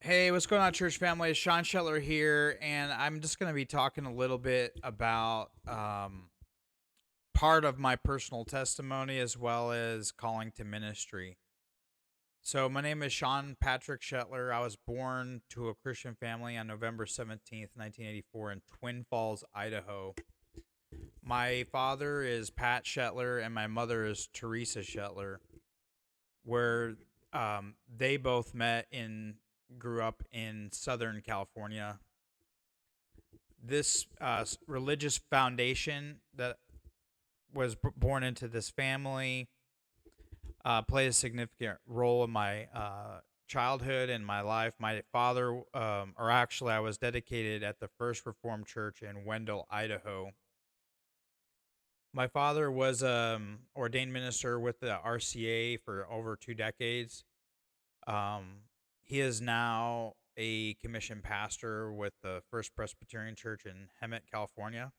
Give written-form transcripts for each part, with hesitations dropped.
Hey, what's going on, church family? It's Sean Shetler here, and I'm just going to be talking a little bit about part of my personal testimony as well as calling to ministry. So, my name is Sean Patrick Shetler. I was born to a Christian family on November 17th, 1984, in Twin Falls, Idaho. My father is Pat Shetler, and my mother is Teresa Shetler, where they both met in grew up in Southern California. This religious foundation that was born into this family played a significant role in my childhood and my life. My father, or actually, I was dedicated at the First Reformed Church in Wendell, Idaho. My father was ordained minister with the RCA for over 2 decades. He is now a commissioned pastor with the First Presbyterian Church in Hemet, California,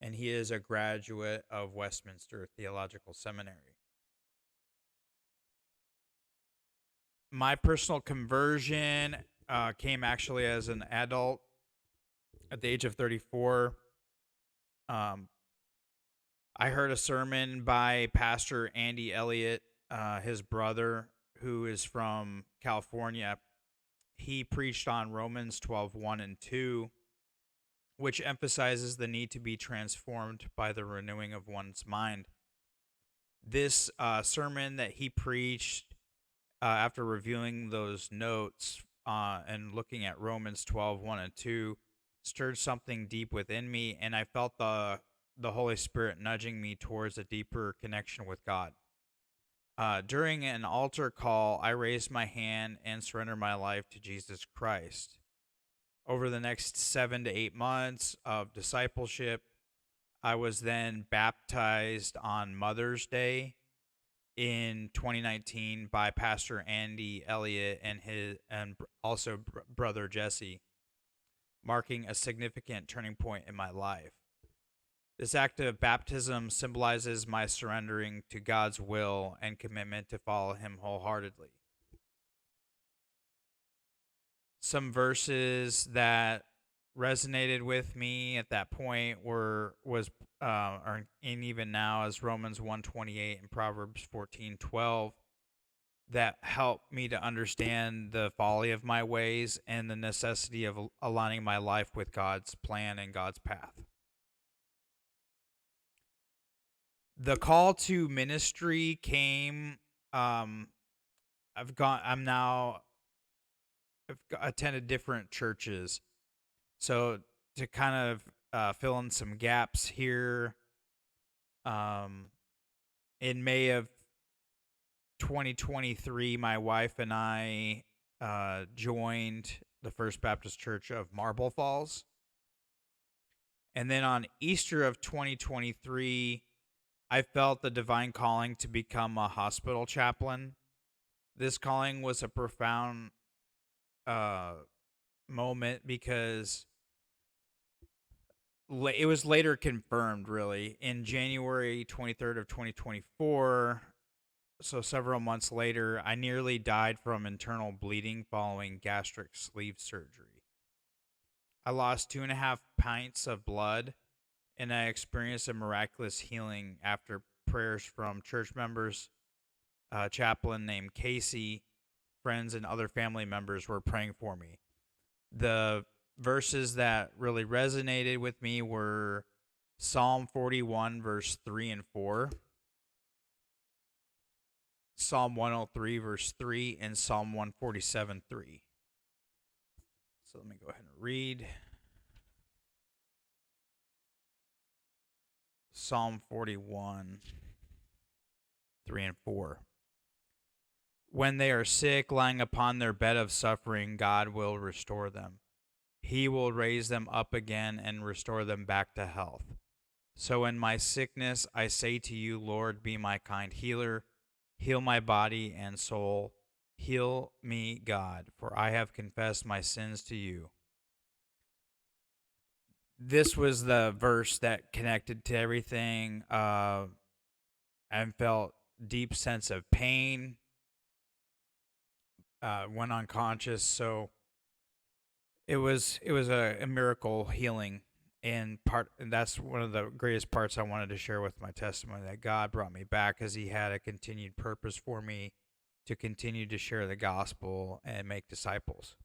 and he is a graduate of Westminster Theological Seminary. My personal conversion came actually as an adult at the age of 34. Um, I heard a sermon by Pastor Andy Elliott, his brother, who is from California. He preached on Romans 12:1 and 2, which emphasizes the need to be transformed by the renewing of one's mind. This sermon that he preached after reviewing those notes and looking at Romans 12:1 and 2 stirred something deep within me, and I felt the Holy Spirit nudging me towards a deeper connection with God. During an altar call, I raised my hand and surrendered my life to Jesus Christ. Over the next 7 to 8 months of discipleship, I was then baptized on Mother's Day in 2019 by Pastor Andy Elliott and also brother Jesse, marking a significant turning point in my life. This act of baptism symbolizes my surrendering to God's will and commitment to follow Him wholeheartedly. Some verses that resonated with me at that point and even now, as Romans 1:28 and Proverbs 14:12, that helped me to understand the folly of my ways and the necessity of aligning my life with God's plan and God's path. The call to ministry came. Um, I'm now. Attended different churches, so to kind of fill in some gaps here. Um, in May of 2023, my wife and I joined the First Baptist Church of Marble Falls. And then on Easter of 2023, I felt the divine calling to become a hospital chaplain. This calling was a profound uh, moment because it was later confirmed, really, in January 23rd of 2024. So several months later, I nearly died from internal bleeding following gastric sleeve surgery. I lost 2.5 pints of blood, and I experienced a miraculous healing after prayers from church members, a chaplain named Casey, friends, and other family members were praying for me. The verses that really resonated with me were Psalm 41, verse 3 and 4, Psalm 103, verse 3, and Psalm 147, 3. So let me go ahead and read Psalm 41, 3 and 4. When they are sick, lying upon their bed of suffering, God will restore them. He will raise them up again and restore them back to health. So in my sickness, I say to you, Lord, be my kind healer. Heal my body and soul. Heal me, God, for I have confessed my sins to you. This was the verse that connected to everything. I felt deep sense of pain. Went unconscious. So it was a miracle healing, and that's one of the greatest parts I wanted to share with my testimony, that God brought me back because He had a continued purpose for me to continue to share the gospel and make disciples.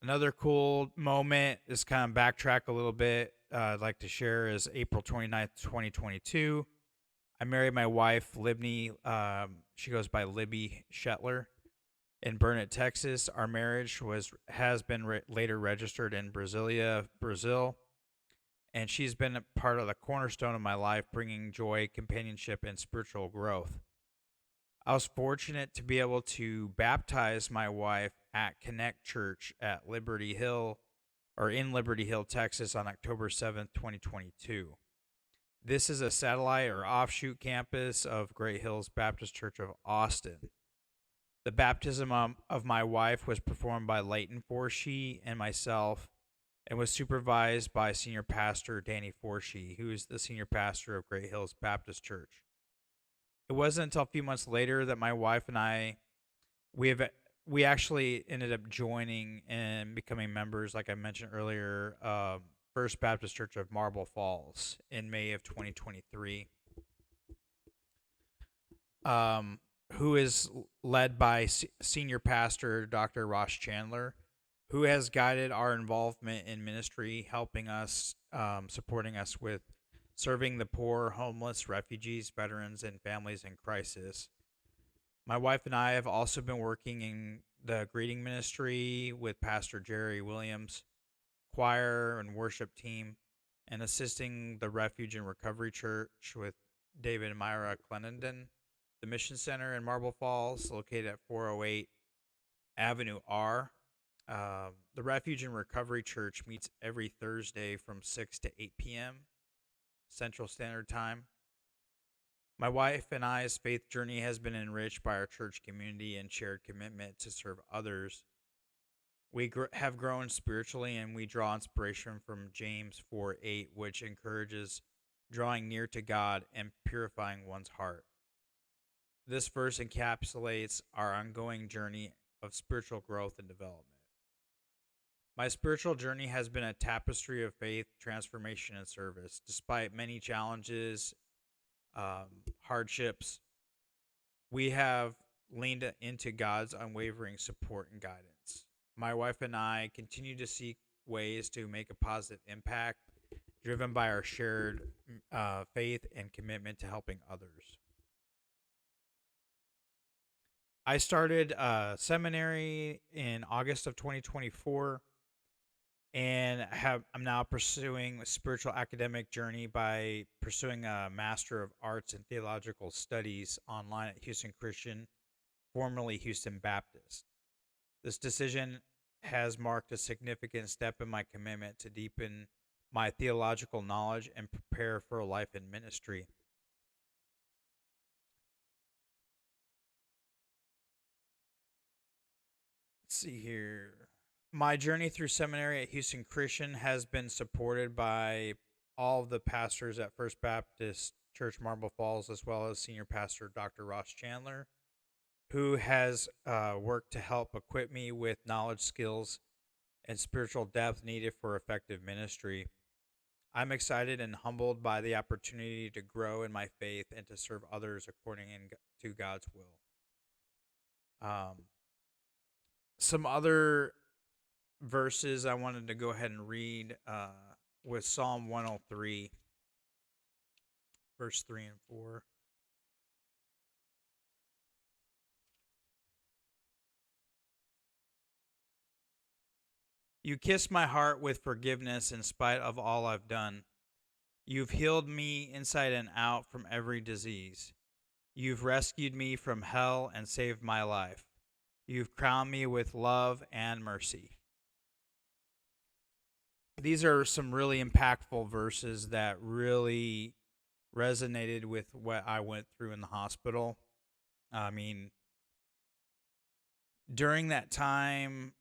Another cool moment is kind of backtrack a little bit. I'd like to share is April 29th, 2022. I married my wife, Libney. She goes by Libby Shetler in Burnett, Texas. Our marriage has been later registered in Brasilia, Brazil, and she's been a part of the cornerstone of my life, bringing joy, companionship, and spiritual growth. I was fortunate to be able to baptize my wife at Connect Church at Liberty Hill, or in Liberty Hill, Texas, on October 7th, 2022. This is a satellite or offshoot campus of Great Hills Baptist Church of Austin. The baptism of my wife was performed by Leighton Forshee and myself, and was supervised by Senior Pastor Danny Forshee, who is the Senior Pastor of Great Hills Baptist Church. It wasn't until a few months later that my wife and I we actually ended up joining and becoming members, like I mentioned earlier, First Baptist Church of Marble Falls in May of 2023. Who is led by Senior Pastor Dr. Ross Chandler, who has guided our involvement in ministry, helping us, supporting us with serving the poor, homeless, refugees, veterans, and families in crisis. My wife and I have also been working in the greeting ministry with Pastor Jerry Williams, choir and worship team, and assisting the Refuge and Recovery Church with David and Myra Clenenden, the Mission Center in Marble Falls, located at 408 Avenue R. The Refuge and Recovery Church meets every Thursday from 6 to 8 p.m. Central Standard Time. My wife and I's faith journey has been enriched by our church community and shared commitment to serve others. We have grown spiritually, and we draw inspiration from James 4:8, which encourages drawing near to God and purifying one's heart. This verse encapsulates our ongoing journey of spiritual growth and development. My spiritual journey has been a tapestry of faith, transformation, and service. Despite many challenges, hardships, we have leaned into God's unwavering support and guidance. My wife and I continue to seek ways to make a positive impact, driven by our shared faith and commitment to helping others. I started seminary in August of 2024, and I'm now pursuing a spiritual academic journey by pursuing a Master of Arts in Theological Studies online at Houston Christian, formerly Houston Baptist. This decision has marked a significant step in my commitment to deepen my theological knowledge and prepare for a life in ministry. Let's see here. My journey through seminary at Houston Christian has been supported by all of the pastors at First Baptist Church Marble Falls, as well as Senior Pastor Dr. Ross Chandler, who has worked to help equip me with knowledge, skills, and spiritual depth needed for effective ministry. I'm excited and humbled by the opportunity to grow in my faith and to serve others according to God's will. Some other verses I wanted to go ahead and read with Psalm 103, verse 3 and 4. You kiss my heart with forgiveness in spite of all I've done. You've healed me inside and out from every disease. You've rescued me from hell and saved my life. You've crowned me with love and mercy. These are some really impactful verses that really resonated with what I went through in the hospital. I mean, during that time,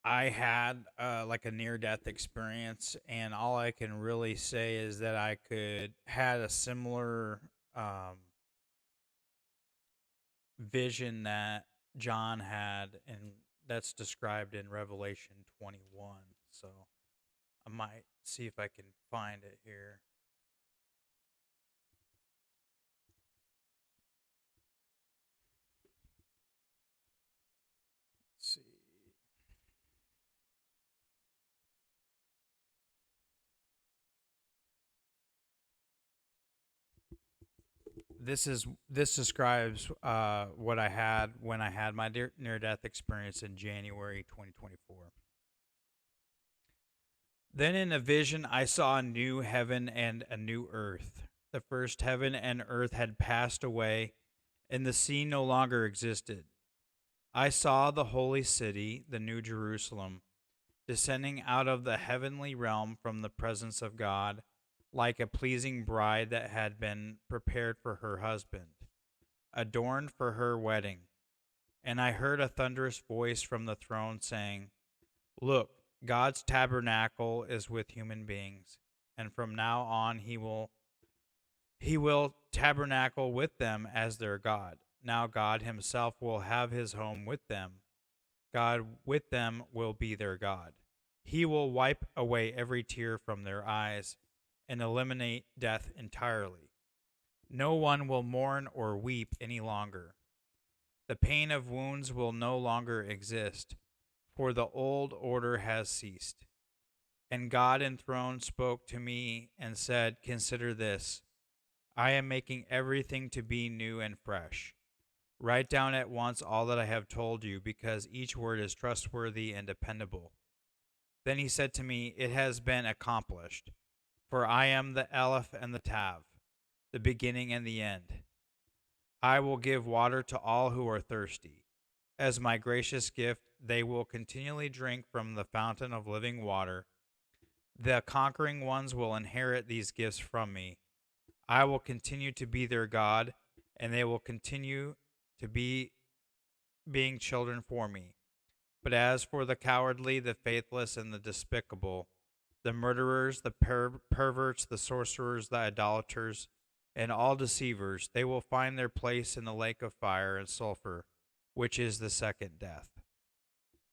I had like a near death experience, and all I can really say is that I could had a similar vision that John had in that's described in Revelation 21. So I might see if I can find it here. Let's see. This describes what I had when I had my near death experience in January 2024. Then in a vision I saw a new heaven and a new earth. The first heaven and earth had passed away, and the sea no longer existed. I saw the holy city, the new Jerusalem, descending out of the heavenly realm from the presence of God, like a pleasing bride that had been prepared for her husband, adorned for her wedding. And I heard a thunderous voice from the throne saying, "Look, God's tabernacle is with human beings, and from now on he will tabernacle with them as their God. Now God himself will have his home with them. God with them will be their God. He will wipe away every tear from their eyes and eliminate death entirely. No one will mourn or weep any longer. The pain of wounds will no longer exist, for the old order has ceased." And God enthroned spoke to me and said, "Consider this. I am making everything to be new and fresh. Write down at once all that I have told you, because each word is trustworthy and dependable." Then he said to me, "It has been accomplished. For I am the Aleph and the Tav, the beginning and the end. I will give water to all who are thirsty. As my gracious gift, they will continually drink from the fountain of living water. The conquering ones will inherit these gifts from me. I will continue to be their God, and they will continue to be being children for me. But as for the cowardly, the faithless, and the despicable, the murderers, the perverts, the sorcerers, the idolaters, and all deceivers, they will find their place in the lake of fire and sulfur, which is the second death."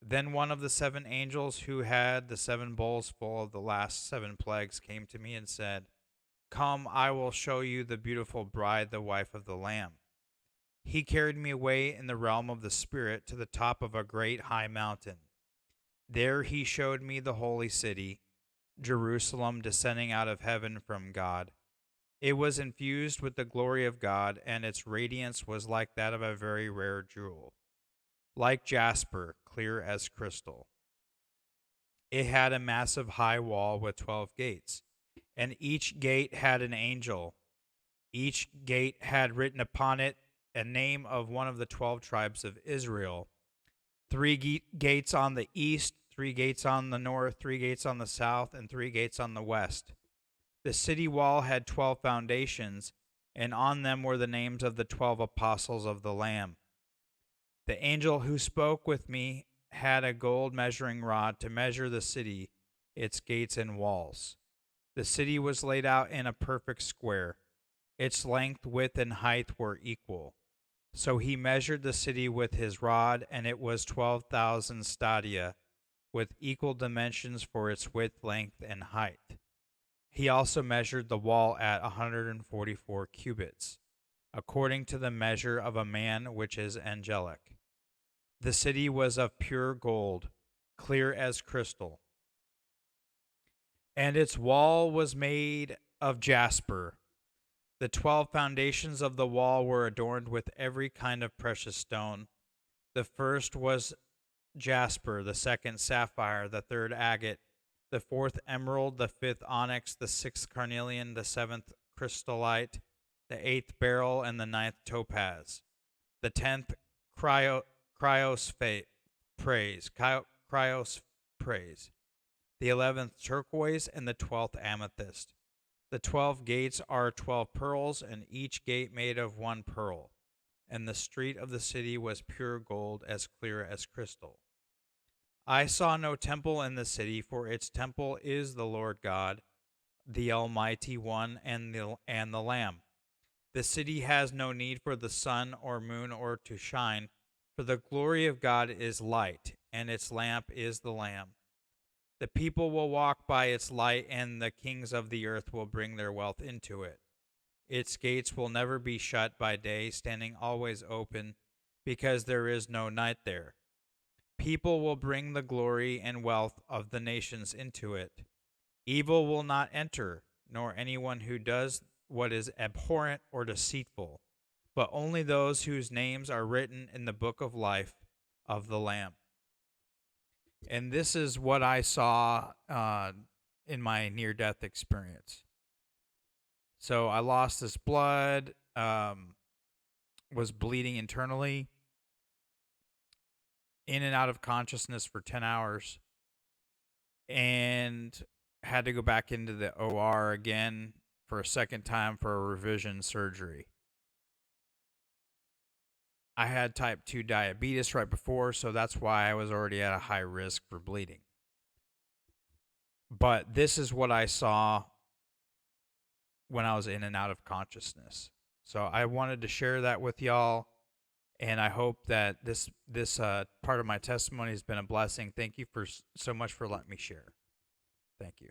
Then one of the seven angels who had the seven bowls full of the last seven plagues came to me and said, "Come, I will show you the beautiful bride, the wife of the Lamb." He carried me away in the realm of the Spirit to the top of a great high mountain. There he showed me the holy city, Jerusalem, descending out of heaven from God. It was infused with the glory of God, and its radiance was like that of a very rare jewel, like jasper, clear as crystal. It had a massive high wall with 12 gates, and each gate had an angel. Each gate had written upon it a name of one of the 12 tribes of Israel. Three gates on the east, 3 gates on the north, 3 gates on the south, and 3 gates on the west. The city wall had 12 foundations, and on them were the names of the 12 apostles of the Lamb. The angel who spoke with me had a gold measuring rod to measure the city, its gates and walls. The city was laid out in a perfect square. Its length, width, and height were equal. So he measured the city with his rod, and it was 12,000 stadia, with equal dimensions for its width, length, and height. He also measured the wall at 144 cubits, according to the measure of a man, which is angelic. The city was of pure gold, clear as crystal, and its wall was made of jasper. The 12 foundations of the wall were adorned with every kind of precious stone. The first was jasper, the second sapphire, the third agate, the fourth emerald, the fifth onyx, the sixth carnelian, the seventh chrysolite, the eighth beryl, and the ninth topaz, the 10th cryos praise, the 11th turquoise, and the 12th amethyst. The 12 gates are 12 pearls, and each gate made of one pearl. And the street of the city was pure gold, as clear as crystal. I saw no temple in the city, for its temple is the Lord God, the Almighty One, and the Lamb. The city has no need for the sun or moon or to shine, for the glory of God is light, and its lamp is the Lamb. The people will walk by its light, and the kings of the earth will bring their wealth into it. Its gates will never be shut by day, standing always open, because there is no night there. People will bring the glory and wealth of the nations into it. Evil will not enter, nor anyone who does what is abhorrent or deceitful, but only those whose names are written in the book of life of the Lamb. And this is what I saw in my near death experience. So I lost this blood, was bleeding internally, in and out of consciousness for 10 hours, and had to go back into the OR again for a second time for a revision surgery. I had type 2 diabetes right before, so that's why I was already at a high risk for bleeding. But this is what I saw when I was in and out of consciousness. So I wanted to share that with y'all, and I hope that this part of my testimony has been a blessing. Thank you so much for letting me share. Thank you.